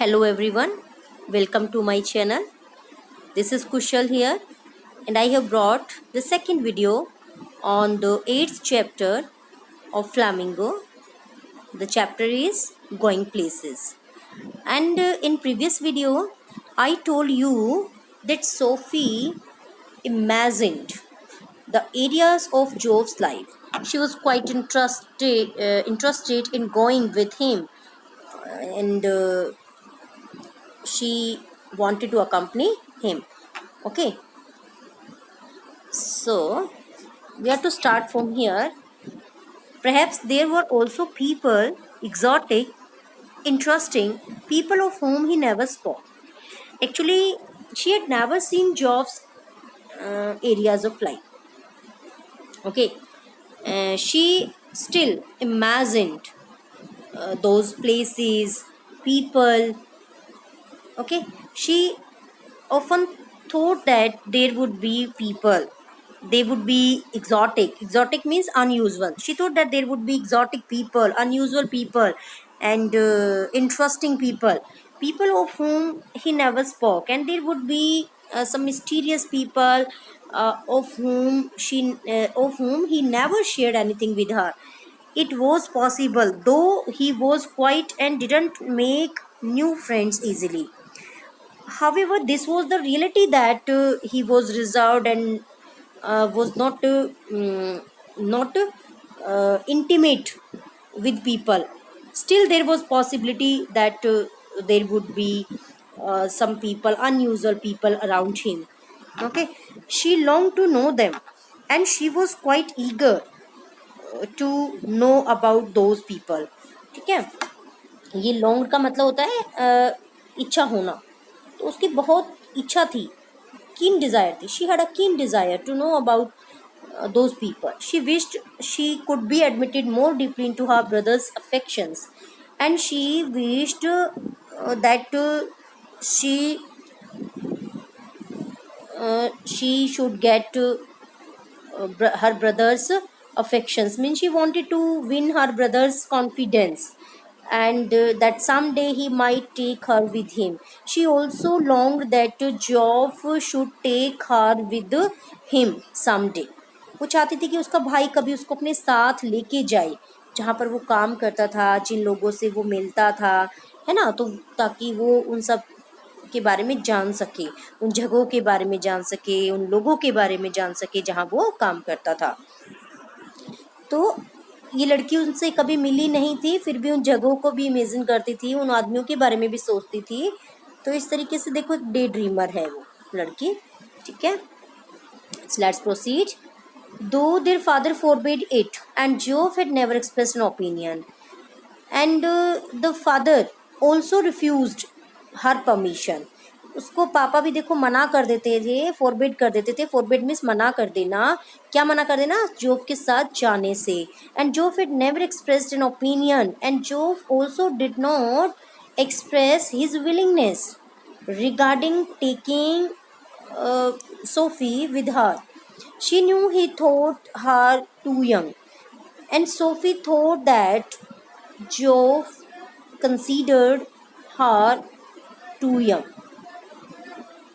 Hello everyone, welcome to my channel. This is Kushal here and I have brought the second video on the 8th chapter of Flamingo. The chapter is Going Places. And in previous video, I told you that Sophie imagined the areas of Jove's life. She was quite interested in going with him and she wanted to accompany him. Okay, so we have to start from here. Perhaps there were also people, exotic, interesting, people of whom he never spoke. Actually, she had never seen Job's areas of life. Okay, she still imagined those places, people. Okay, she often thought that there would be people, they would be exotic means unusual. She thought that there would be exotic people, unusual people, and interesting people of whom he never spoke, and there would be some mysterious people of whom he never shared anything with her. It was possible, though he was quiet and didn't make new friends easily. However, this was the reality that he was reserved and was not intimate with people. Still, there was possibility that there would be some people, unusual people around him. Okay, she longed to know them, and she was quite eager to know about those people. ठीक है, ये long का मतलब होता है इच्छा होना. तो उसकी बहुत इच्छा थी, keen desire थी. She had a keen desire to know about those people. She wished she could be admitted more deeply into her brother's affections, and she wished that she should get her brother's affections. Means she wanted to win her brother's confidence, and that someday he might take her with him. She also longed that Job should take her with him someday. वो चाहती थी कि उसका भाई कभी उसको अपने साथ लेके जाए, जहाँ पर वो काम करता था, जिन लोगों से वो मिलता था, है ना, तो ताकि वो उन सब के बारे में जान सके, उन जगहों के बारे में जान सके, उन लोगों के बारे में जान सके जहाँ वो काम करता था. तो ये लड़की उनसे कभी मिली नहीं थी, फिर भी उन जगहों को भी इमेजिन करती थी, उन आदमियों के बारे में भी सोचती थी. तो इस तरीके से देखो, डे ड्रीमर है वो लड़की. ठीक है, let's proceed. Though their father forbade it, and Job had never expressed an opinion, and the father also refused her permission. उसको पापा भी देखो मना कर देते थे, फोरबिड कर देते थे. फोरबिड मीन्स मना कर देना. क्या मना कर देना? जोब के साथ जाने से. And job had never expressed an opinion, and Job also did not express his willingness regarding taking Sophie with her. She knew he thought her too young, and Sophie thought that Job considered her too young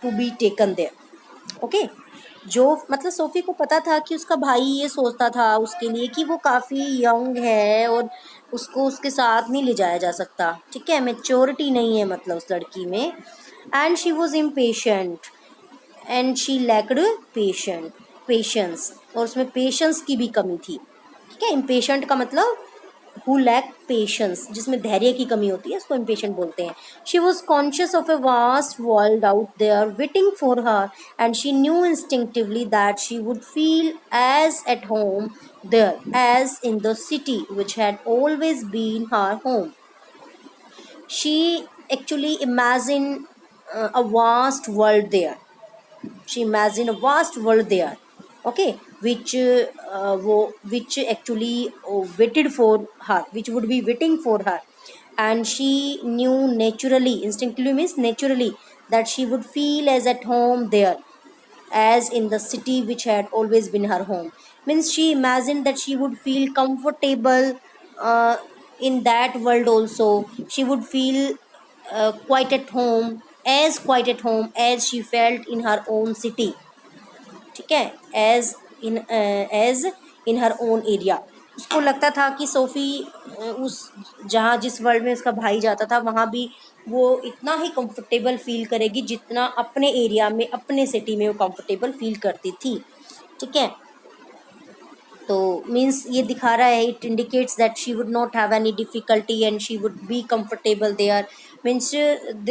to be taken there. Okay, जो मतलब Sophie को पता था कि उसका भाई ये सोचता था उसके लिए कि वो काफ़ी यंग है और उसको उसके साथ नहीं ले जाया जा सकता. ठीक है, मेच्योरिटी नहीं है मतलब उस लड़की में. And she was impatient and she lacked patience, और उसमें पेशेंस की भी कमी थी. ठीक है, इम्पेशेंट का मतलब who lack patience, जिसमें धैर्य की कमी होती है, उसको impatient बोलते हैं. She was conscious of a vast world out there waiting for her, and she knew instinctively that she would feel as at home there as in the city which had always been her home. She actually imagined a vast world there. She imagined a vast world there. Okay, which actually waited for her, which would be waiting for her. And she knew naturally, instinctively means naturally, that she would feel as at home there as in the city which had always been her home. Means she imagined that she would feel comfortable in that world also. She would feel quite at home as she felt in her own city. ठीक है, as in her own area. उसको लगता था कि Sophie उस जहाँ जिस world में उसका भाई जाता था वहाँ भी वो इतना ही कंफर्टेबल फील करेगी जितना अपने एरिया में अपने सिटी में वो कंफर्टेबल फील करती थी. ठीक है, तो मीन्स ये दिखा रहा है, it indicates that she would not have any difficulty and she would be comfortable there. Means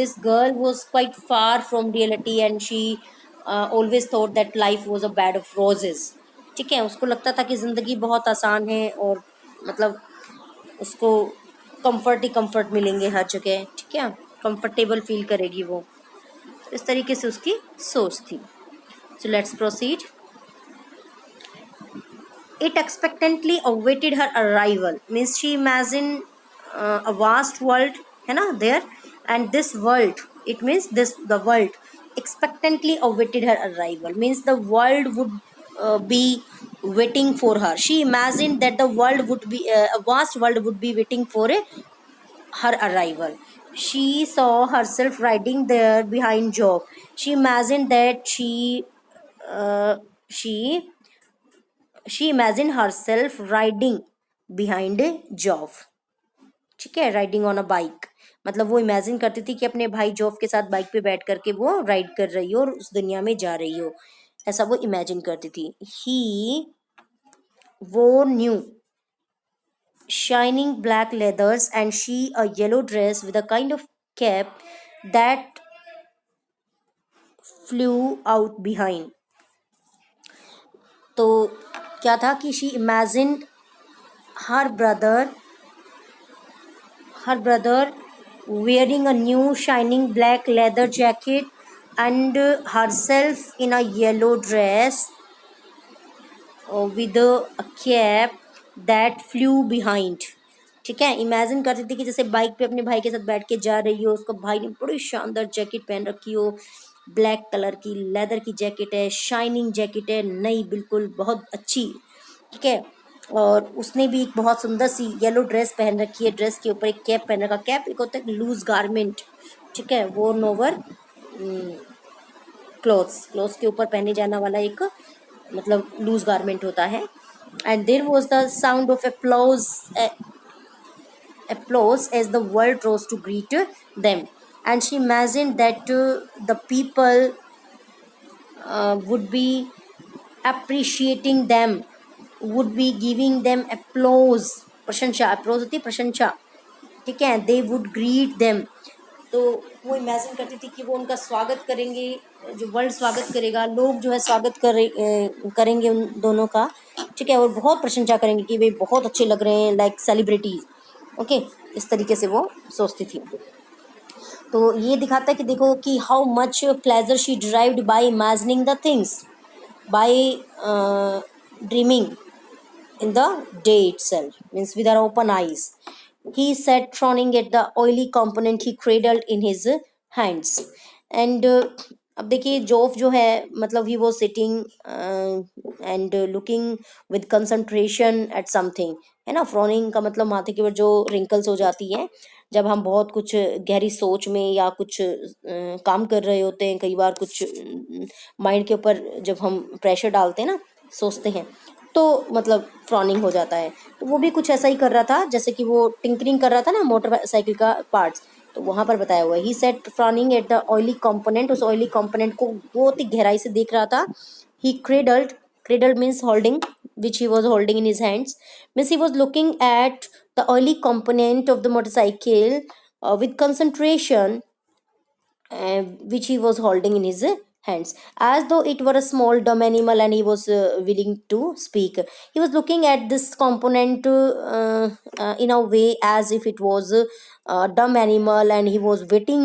this girl was quite far from reality and she always thought that life was a bed of roses. ठीक है, उसको लगता था कि ज़िंदगी बहुत आसान है और मतलब उसको कंफर्ट ही कंफर्ट मिलेंगे हर जगह. ठीक है, कंफर्टेबल फील करेगी वो. तो इस तरीके से उसकी सोच थी. So let's proceed. It expectantly awaited her arrival. Means she imagined a vast world, है ना, there, and this world. It means the world expectantly awaited her arrival. Means the world would be waiting for her. She imagined that the world would be a vast world would be waiting for her arrival. She saw herself riding there behind Job. She imagined that uh, she she imagined herself riding behind a job. ठीक है, riding on a bike मतलब वो imagine करती थी कि अपने भाई job के साथ बाइक पे बैठ करके वो राइड कर रही हो और उस दुनिया में जा रही हो, ऐसा वो इमेजिन करती थी. ही वो new shining black leathers and she a yellow dress with a kind of cap that flew out behind. तो क्या था कि she imagined her brother her brother wearing a new shining black leather jacket and herself in a yellow dress with a cap that flew behind. ठीक है, imagine करती थी कि जैसे बाइक पे अपने भाई के साथ बैठ के जा रही हो, उसको भाई ने बड़ी शानदार जैकेट पहन रखी हो, ब्लैक कलर की लेदर की जैकेट है, शाइनिंग जैकेट है, नई बिल्कुल बहुत अच्छी. ठीक है, और उसने भी एक बहुत सुंदर सी येलो ड्रेस पहन रखी है, ड्रेस के ऊपर एक कैप पहन रखा. कैप एक होता है लूज गारमेंट. ठीक है, वो नोवर क्लोथ्स के ऊपर पहने जाना वाला एक मतलब लूज गारमेंट होता है. And there was the sound of applause as the world rose to greet them. And she imagined that the people would be appreciating them, would be giving them applause. प्रशंसा, applause होती है प्रशंसा. ठीक है, they would greet them. तो वो imagine करती थी कि वो उनका स्वागत करेंगे, जो वर्ल्ड स्वागत करेगा, लोग जो है स्वागत करेंगे उन दोनों का. ठीक है, और बहुत प्रशंसा करेंगे कि वे बहुत अच्छे लग रहे हैं, लाइक सेलिब्रिटीज. ओके, इस तरीके से वो सोचती थी. तो ये दिखाता है कि देखो कि how much pleasure she derived by imagining the things, by dreaming in the day itself, means with our open eyes. He sat frowning at the oily component he cradled in his hands. And अब देखिए Geoff जो है मतलब ही वो sitting and looking with concentration at something, है ना. फ्रॉनिंग का मतलब माथे के ऊपर जो रिंकल्स हो जाती हैं जब हम बहुत कुछ गहरी सोच में या कुछ काम कर रहे होते हैं, कई बार कुछ माइंड के ऊपर जब हम प्रेशर डालते हैं ना, सोचते हैं, तो मतलब फ्रॉनिंग हो जाता है. तो वो भी कुछ ऐसा ही कर रहा था जैसे कि वो टिंकरिंग कर रहा था ना मोटरसाइकिल का पार्ट्स. तो वहां पर बताया हुआ है ही sat frowning at the oily component, उस ऑयली कंपोनेंट को बहुत ही गहराई से देख रहा था. He cradled means holding, which he was holding in his hands, means he was looking at the oily component of the motorcycle with concentration, which he was holding in his hands, as though it were a small dumb animal and he was willing to speak. He was looking at this component in a way as if it was a dumb animal and he was waiting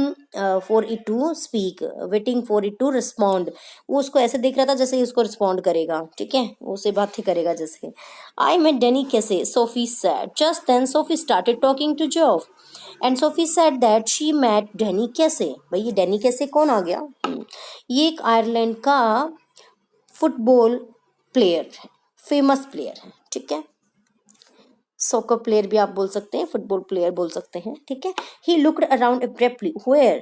for it to speak, waiting for it to respond. वो उसको ऐसे देख रहा था जैसे ही उसको respond करेगा. ठीक है, वो उससे बात ही करेगा जैसे. I met Danny कैसे, Sophie said. Just then Sophie started talking to Joe. And Sophie said that she met Danny कैसे. भाई ये डैनी कैसे कौन आ गया? ये एक आयरलैंड का फुटबॉल प्लेयर है, फेमस प्लेयर है. ठीक है, सॉकर प्लेयर भी आप बोल सकते हैं, फुटबॉल प्लेयर बोल सकते हैं, ठीक है. He looked around abruptly where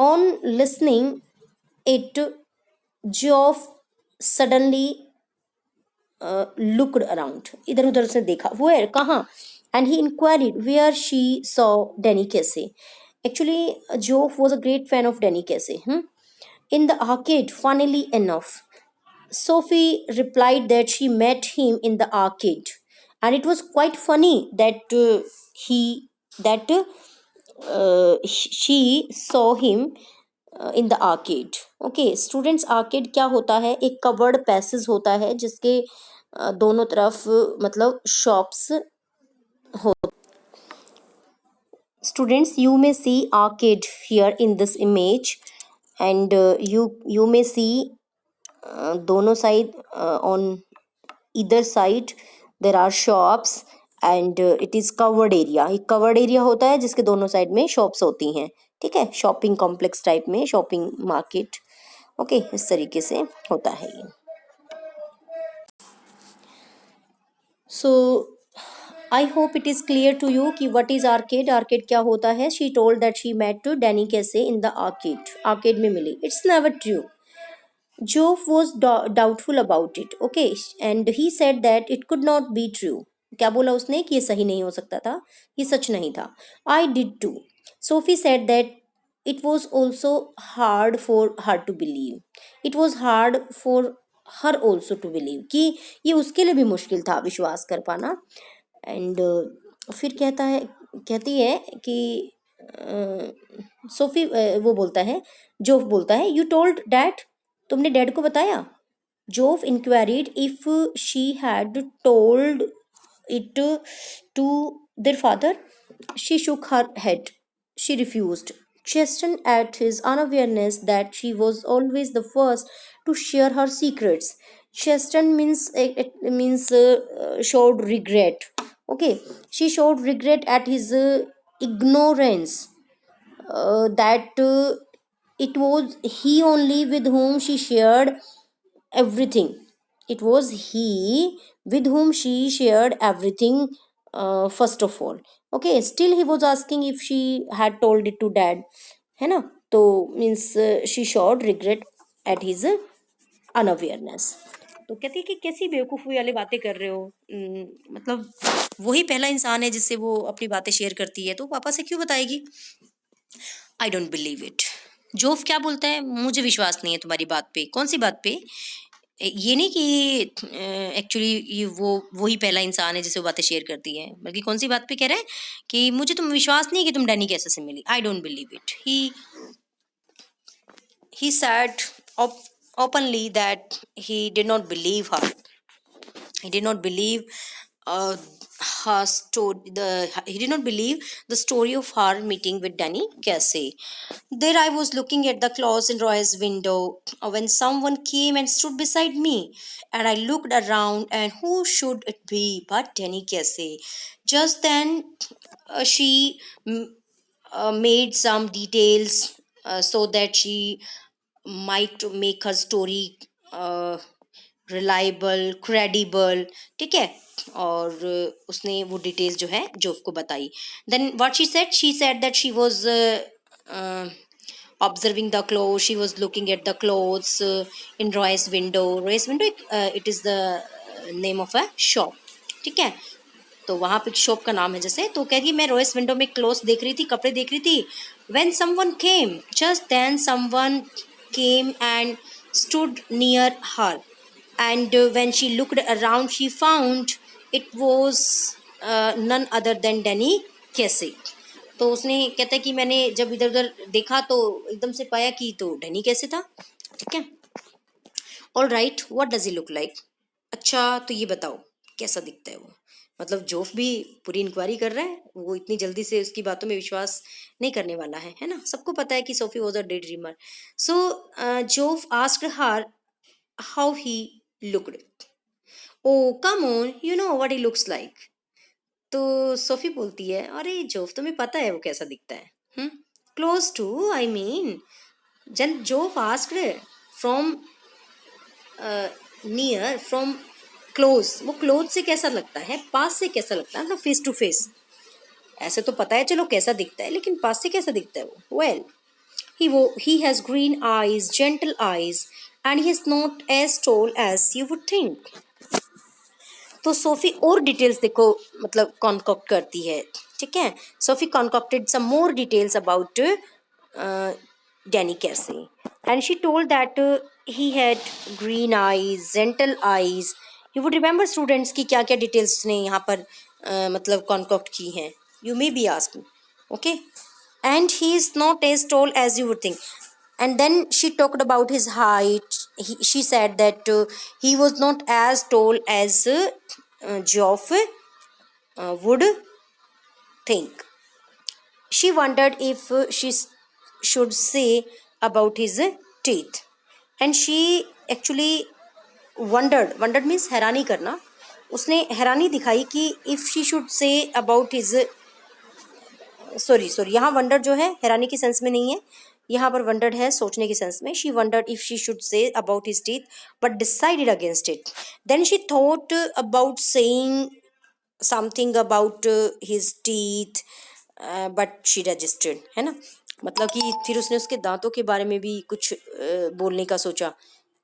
on listening it Geoff suddenly looked around. इधर उधर से देखा. Where? कहाँ? And he inquired where she saw Danny Casey. Actually, Geoff was a great fan of Danny Casey. In the arcade, funnily enough, Sophie replied that she met him in the arcade, and it was quite funny that he that she saw him in the arcade. Okay students, arcade क्या होता है? एक covered passage होता है जिसके दोनों तरफ मतलब शॉप्स हो. Students, you may see arcade here in this image, and you may see दोनों side on either side there are shops, and it is covered area. एक कवर्ड एरिया होता है जिसके दोनों साइड में शॉप्स होती हैं, ठीक है. शॉपिंग कॉम्प्लेक्स टाइप में, शॉपिंग मार्केट. ओके इस तरीके से होता है ये. So I hope it is clear to you कि व्हाट इज आर्केड. आर्केड क्या होता है? She told that she met to Danny Casey in the arcade. Arcade में मिली. It's never true. Jove was doubtful about it. Okay, and he said that it could not be true. क्या बोला उसने? कि ये सही नहीं हो सकता था, ये सच नहीं था. I did too. Sophie said that it was also hard for her to believe. It was hard for her also to believe. कि ये उसके लिए भी मुश्किल था विश्वास कर पाना. एंड फिर कहती है कि सोफी वो बोलता है, जोफ बोलता है, यू टोल्ड डैड, तुमने डैड को बताया. Jove inquired if she had told it to their father. She shook her head. She refused. Cheston at his unawareness that she was always the first to share her secrets. Cheston means showed regret. Okay, she showed regret at his ignorance, that it was he only with whom she shared everything. It was he with whom she shared everything, first of all. Okay, still he was asking if she had told it to dad, है ना. तो means she showed regret at his unawareness. तो कहती है कि कैसी बेवकूफ़ी वाली बातें कर रहे हो. मतलब वही पहला इंसान है जिससे वो अपनी बातें शेयर करती है, तो पापा से क्यों बताएगी. आई डोंट बिलीव इट. जोफ क्या बोलता है? मुझे विश्वास नहीं है तुम्हारी बात पे. कौन सी बात पे? ये नहीं कि एक्चुअली ये वही पहला इंसान है जिसे वो बातें शेयर करती है, बल्कि कौन सी बात पे कह रहा है कि मुझे तुम विश्वास नहीं है कि तुम डैनी कैसे से मिली. I don't believe it. he said openly that he did not believe her. He did not believe her story. He did not believe the story of her meeting with Danny Casey. There I was looking at the clause in Roy's window when someone came and stood beside me, and I looked around, and who should it be but Danny Casey? Just then, she made some details so that she might make her story reliable, credible, ठीक है. और उसने वो details जो है Joff को बताई. Then what she said that she was observing the clothes. She was looking at the clothes in Roy's window. Roy's window, it is the name of a shop, ठीक है. तो वहाँ पे शॉप का नाम है जैसे. तो कह रही मैं रॉयस विंडो में क्लोथ्स देख रही थी, कपड़े देख रही थी. When someone came, just then someone came and stood near her, and when she looked around she found it was none other than Danny Casey. तो उसने कहता है कि मैंने जब इधर उधर देखा तो एकदम से पाया कि तो डैनी कैसे था, ठीक है. All right, what does he look like. अच्छा तो ये बताओ कैसा दिखता है वो. मतलब जोफ भी पूरी इंक्वायरी कर रहा है, वो इतनी जल्दी से उसकी बातों में विश्वास नहीं करने वाला है ना. सबको पता है कि Sophie was a day dreamer. So Geoff asked her how he looked. Oh, come on, you know what he looks like. तो सोफी बोलती है, अरे जोफ तुम्हें पता है वो कैसा दिखता है. Close to, I mean. जन Jove asked from near, from close, वो क्लोज से कैसा लगता है, पास से कैसा लगता है, मतलब फेस टू फेस। ऐसे तो पता है चलो कैसा दिखता है, लेकिन पास से कैसा दिखता है वो। Well, he has green eyes, gentle eyes, and he is not as tall as you would think. तो सोफी और डिटेल्स देखो मतलब कॉन्कॉक्ट करती है, ठीक है। Sophie concocted some more details about Danny Casey, and she told that he had green eyes, gentle eyes. You would remember students की क्या क्या डिटेल्स ने यहाँ पर मतलब कॉन्कॉक्ट की हैं, you may be ask, okay. And he is not as tall as you would think. And then she talked about his height. She said that he was not as tall as Geoff would think. She wondered if should say about his teeth. And she actually wondered means हैरानी करना, उसने हैरानी दिखाई कि if she should say about his sorry यहाँ wonder जो है हैरानी की सेंस में नहीं है, यहाँ पर वंडर्ड है सोचने की सेंस में। She wondered if she should say about his teeth but decided against it. Then she thought about saying something about his teeth but she registered, है ना। मतलब कि फिर उसने उसके दांतों के बारे में भी कुछ बोलने का सोचा,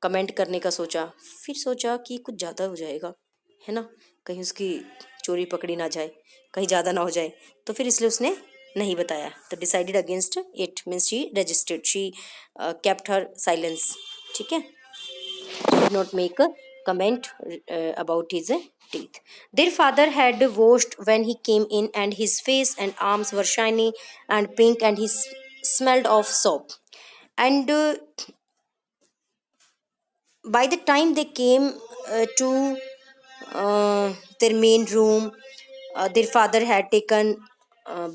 कमेंट करने का सोचा, फिर सोचा कि कुछ ज़्यादा हो जाएगा, है ना, कहीं उसकी चोरी पकड़ी ना जाए, कहीं ज़्यादा ना हो जाए, तो फिर इसलिए उसने नहीं बताया। तो decided against it means she registered, she kept her silence, ठीक है। Did not make a comment about his teeth. Their father had washed when he came in, and his face and arms were shiny and pink, and he smelled of soap. And by the time they came to their main room, their father had taken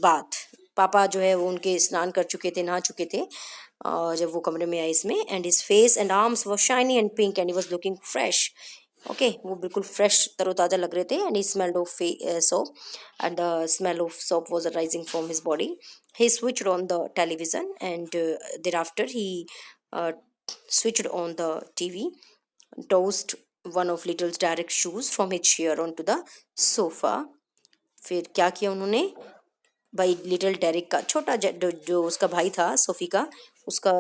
bath. पापा जो है वो उनके स्नान कर चुके थे, नहा चुके थे जब वो कमरे में आए इसमें। And his face and arms were shiny and pink and he was looking fresh, okay, वो बिल्कुल फ्रेश तरोताज़ा लग रहे थे। And he smelled of soap and the smell of soap was arising from his body. He switched on the television and thereafter he switched on the TV, tossed one of little Derek's shoes from his chair onto the sofa. फिर क्या किया उन्होंने, भाई little Derek का छोटा जो उसका भाई था सोफी का, उसका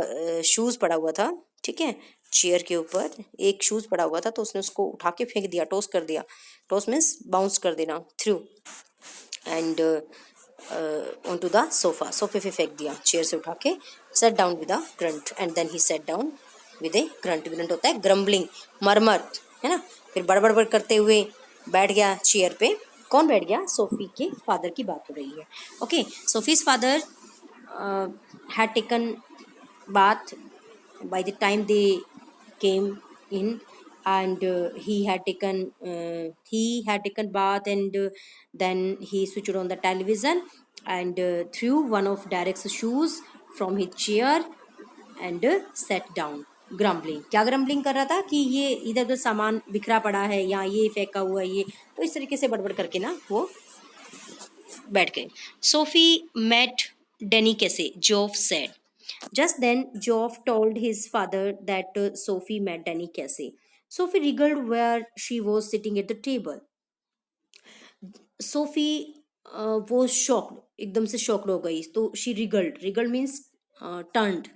शूज़ पड़ा हुआ था, ठीक है, चेयर के ऊपर एक शूज़ पड़ा हुआ था, तो उसने उसको उठा के फेंक दिया, टॉस कर दिया। टॉस मीन्स बाउंस कर देना, through, and onto the sofa, सोफे पे फेंक दिया, चेयर से उठा के। Set down with a grunt and then he set down with a grunt. Grunt होता है ग्रम्बलिंग, मरमर, है ना। फिर बड़बड़ करते हुए बैठ गया चेयर पे। कौन बैठ गया, सोफी के फादर की बात हो रही है, okay. Sophie's father had taken bath by the time they came in, and he had taken bath, and then he switched on the television and threw one of Derek's shoes from his chair and sat down, grumbling. क्या grumbling कर रहा था कि ये इधर उधर सामान बिखरा पड़ा है, या ये फेंका हुआ है, ये, तो इस तरीके से बड़बड़ करके ना वो बैठ गए। सोफी met Denny कैसे, Geoff said. Just then, Geoff told his father that Sophie met Danny Casey. Sophie wriggled where she was sitting at the table. Sophie was shocked, एकदम से shocked हो गई, तो she wriggled. Wriggled means turned.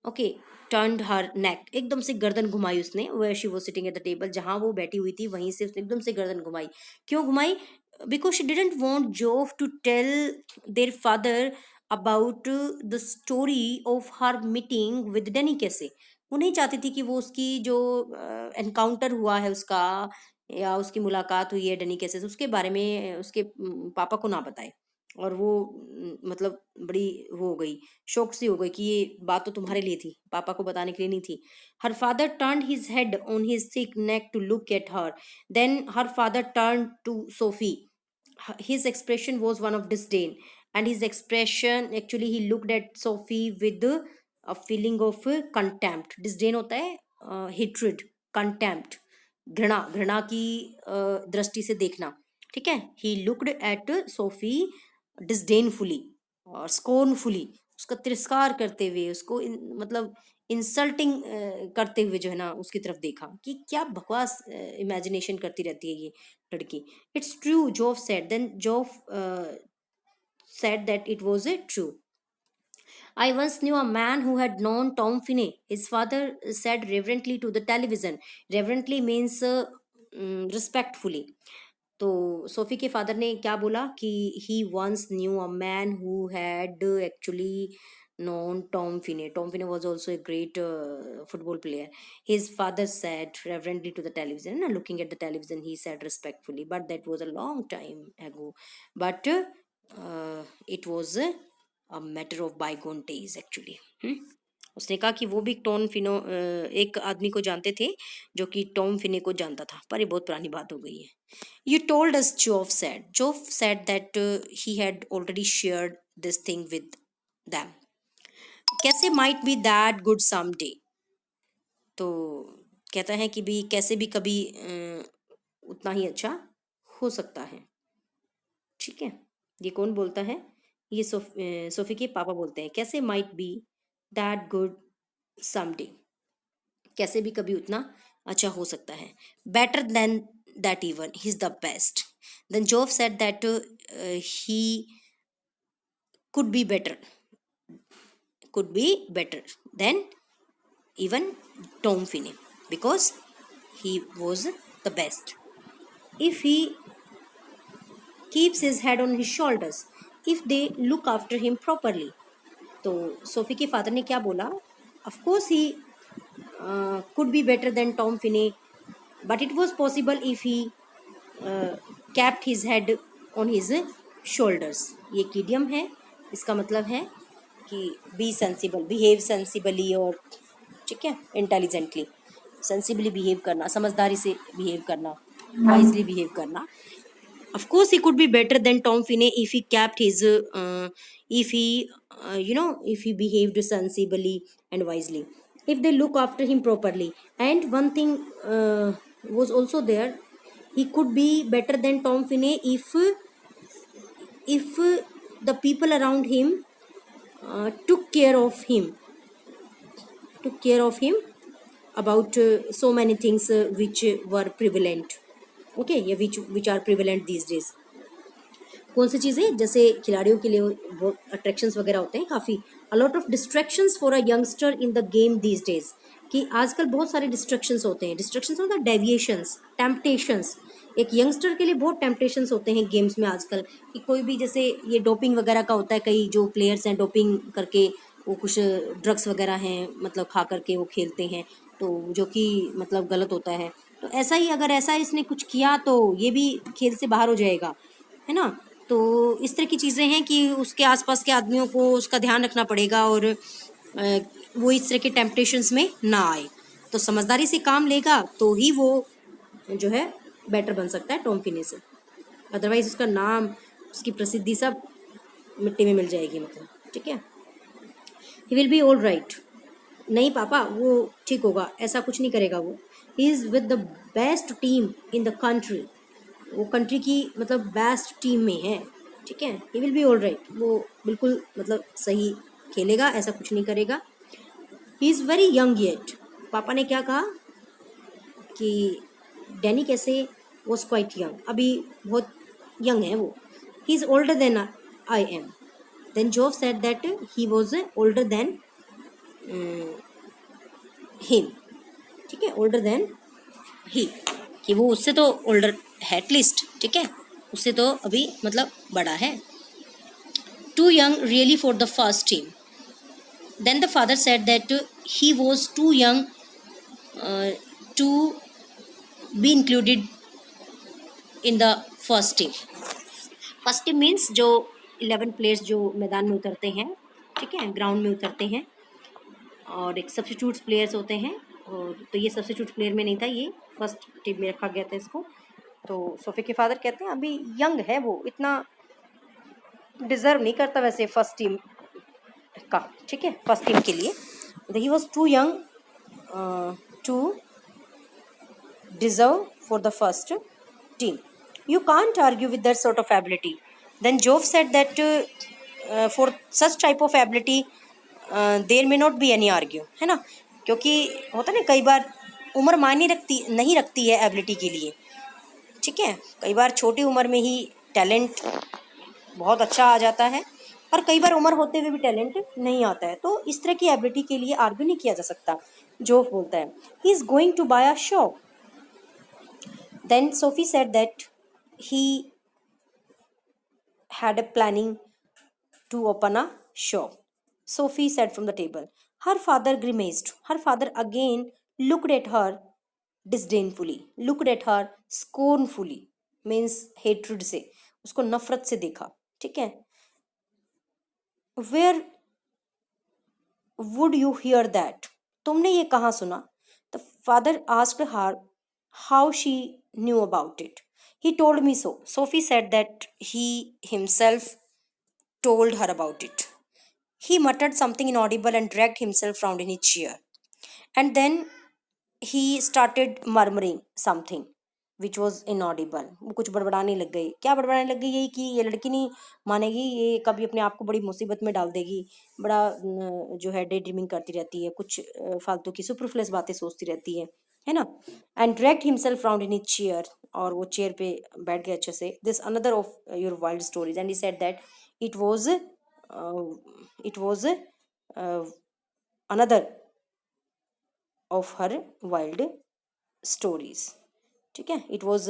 Okay, turned her neck. एकदम से गर्दन घुमाई उसने, where she was sitting at the table, जहाँ वो बैठी हुई थी वहीं से उसने एकदम से गर्दन घुमाई। क्यों घुमाई? Because she didn't want Geoff to tell their father about the story of her meeting with Danny कैसे। वो नहीं चाहती थी कि वो उसकी जो एनकाउंटर हुआ है उसका, या उसकी मुलाकात हुई है डनी कैसे से, उसके बारे में उसके पापा को ना बताए। और वो मतलब बड़ी वो हो गई, शौक सी हो गई कि ये बात तो तुम्हारे लिए थी, पापा को बताने के लिए नहीं थी। Her father turned his head on his thick neck to look at her, then her father turned to Sophie. His expression was one of disdain, and his expression actually he looked at Sophie with a feeling of contempt. Disdain होता है hatred, contempt, घृणा, घृणा की दृष्टि से देखना, ठीक है। He looked at Sophie disdainfully और scornfully, उसका तिरस्कार करते हुए, उसको मतलब इंसल्टिंग करते हुए जो है ना उसकी तरफ देखा कि क्या बकवास इमेजिनेशन करती रहती है ये लड़की. It's true, Joff said. Then Joff said that it was true. I once knew a man who had known Tom Finney. His father said reverently to the television. Reverently means respectfully. तो Sophie के father ने क्या बोला कि he once knew a man who had actually known Tom Finney. Tom Finney was also a great football player. His father said reverently to the television, and looking at the television, he said respectfully. But that was a long time ago. But it was a matter of bygone days actually. उसने कहा कि वो भी Tom Fino एक आदमी को जानते थे जो कि टॉम फिने को जानता था, पर ये बहुत पुरानी बात हो गई है. You told us, Joff said. Joff said that he had already shared this thing with them. कैसे might be that good someday. तो कहता है कि भी कैसे भी कभी उतना ही अच्छा हो सकता है. ठीक है, ये कौन बोलता है? ये सोफी के पापा बोलते हैं कैसे might be that good someday. कैसे भी कभी उतना अच्छा हो सकता है. Better than that even. He's the best. Then Job said that he could be better than even Tom Finney because he was the best. If he keeps his head on his shoulders, if they look after him properly. तो Sophie के father ने क्या बोला? Of course he could be better than Tom Finney, but it was possible if he kept his head on his shoulders. ये एक idiom है, इसका मतलब है कि be sensible, behave sensibly और ठीक है intelligently, sensibly behave करना, समझदारी से behave करना, wisely behave करना. Of course he could be better than Tom Finney if he kept his if he behaved sensibly and wisely, if they look after him properly. And one thing was also there, he could be better than Tom Finney if the people around him took care of him about so many things which were prevalent. Okay, yeah, which are prevalent these days. कौन सी चीज़ें? जैसे खिलाड़ियों के लिए बहुत attractions वगैरह होते हैं काफ़ी. A lot of distractions for a youngster in the game these days. कि आजकल बहुत सारे डिस्ट्रैक्शंस होते हैं. डिस्ट्रैक्शंस मतलब डेविएशंस, टेम्पटेशंस. एक यंगस्टर के लिए बहुत टेम्पटेशंस होते हैं गेम्स में आजकल. कि कोई भी जैसे ये डोपिंग वगैरह का होता है, कई जो प्लेयर्स हैं डोपिंग करके वो कुछ ड्रग्स वगैरह हैं मतलब खा करके वो खेलते हैं, तो जो कि मतलब गलत होता है. तो ऐसा ही अगर ऐसा इसने कुछ किया तो ये भी खेल से बाहर हो जाएगा, है ना. तो इस तरह की चीज़ें हैं कि उसके आसपास के आदमियों को उसका ध्यान रखना पड़ेगा और वो इस तरह के टेम्पटेशंस में ना आए. तो समझदारी से काम लेगा तो ही वो जो है बेटर बन सकता है टॉम फिनी से. अदरवाइज उसका नाम, उसकी प्रसिद्धि सब मिट्टी में मिल जाएगी मतलब. ठीक है. He will be all right. नहीं पापा वो ठीक होगा, ऐसा कुछ नहीं करेगा वो. He is with the best team in the country. वो कंट्री की मतलब बेस्ट टीम में है. ठीक है. He will be all right. वो बिल्कुल मतलब सही खेलेगा, ऐसा कुछ नहीं करेगा. He is very young yet. पापा ने क्या कहा कि डैनी कैसे वॉज क्वाइट यंग, अभी बहुत यंग है वो. He is older than I am. Then Joff said that he was older than him. ठीक है. ओल्डर देन ही, कि वो उससे तो ओल्डर है एटलीस्ट. ठीक है. उससे तो अभी मतलब बड़ा है. Too young really for the first team. Then the father said that he was too young to be included in the first team. First team means जो 11 प्लेयर्स जो मैदान में उतरते हैं. ठीक है. ग्राउंड में उतरते हैं और एक सब्स्टिट्यूट प्लेयर्स होते हैं. और तो ये सब्स्टिट्यूट प्लेयर में नहीं था, ये फर्स्ट टीम में रखा गया था इसको. तो सोफी के फादर कहते हैं अभी यंग है वो, इतना डिज़र्व नहीं करता वैसे फर्स्ट टीम का. ठीक है. फर्स्ट टीम के लिए he was too young to deserve for the first team. You can't argue with that sort of ability. Then Jove said that for such type of ability, there may not be any argue, है ना, क्योंकि होता है ना कई बार उम्र मायने नहीं रखती है एबिलिटी के लिए, ठीक है। कई बार छोटी उम्र में ही टैलेंट बहुत अच्छा आ जाता है और कई बार उम्र होते हुए भी टैलेंट नहीं आता है, तो इस तरह की एबिलिटी के लिए आर्ग्यू नहीं किया जा सकता। जोफ बोलता है he is going to buy a shop. Then Sophie said that he had a planning to open a shop. Sophie said from the table. Her father grimaced. Her father again looked at her disdainfully, looked at her scornfully, means hatred से, उसको नफरत से देखा, ठीक है। Where would you hear that? तुमने ये कहाँ सुना? The father asked her how she knew about it. He told me so. Sophie said that he himself told her about it. He muttered something inaudible and dragged himself round in his chair. And then he started murmuring something which was inaudible. वो कुछ बड़बड़ाने लग गई। क्या बड़बड़ाने लग गई? यही कि ये लड़की नहीं मानेगी, ये कभी अपने आप को बड़ी मुसीबत में डाल देगी, बड़ा जो है डे ड्रीमिंग करती रहती है, कुछ फालतू की सुपरफ्लुअस बातें सोचती रहती है ना। And dragged himself round in his chair, और वो चेयर पे बैठ गया अच्छे से। This another of your wild stories, and he said that it was another of her wild stories, ठीक है। it was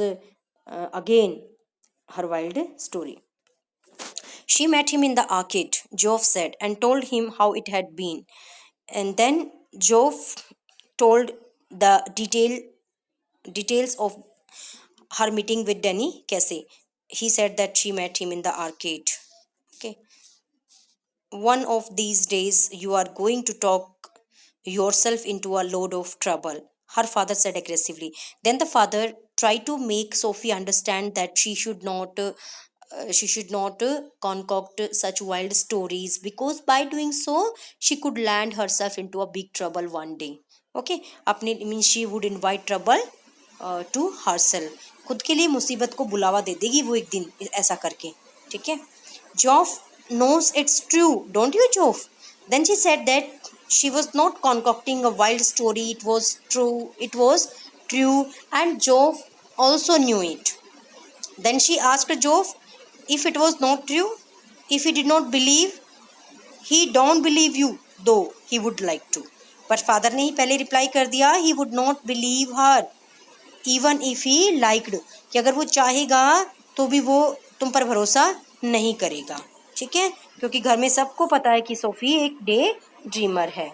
again her wild story. She met him in the arcade, Jove said, and told him how it had been. And then Jove told the details of her meeting with Danny Casey. He said that she met him in the arcade. Okay. One of these days you are going to talk yourself into a load of trouble, her father said aggressively. Then the father tried to make Sophie understand that she should not concoct such wild stories, because by doing so she could land herself into a big trouble one day. Okay, अपने means she would invite trouble to herself. खुद के लिए मुसीबत को बुलावा दे देगी वो एक दिन ऐसा करके, ठीक है। Joff knows it's true, don't you, Joff? Then she said that she was not concocting a wild story. It was true, and Joff also knew it. Then she asked Joff if it was not true, if he did not believe. He don't believe you, though he would like to. But father ने ही पहले reply कर दिया, he would not believe her even if he liked, कि अगर वो चाहेगा तो भी वो तुम पर भरोसा नहीं करेगा, ठीक है, क्योंकि घर में सबको पता है कि सोफी एक डे ड्रीमर है।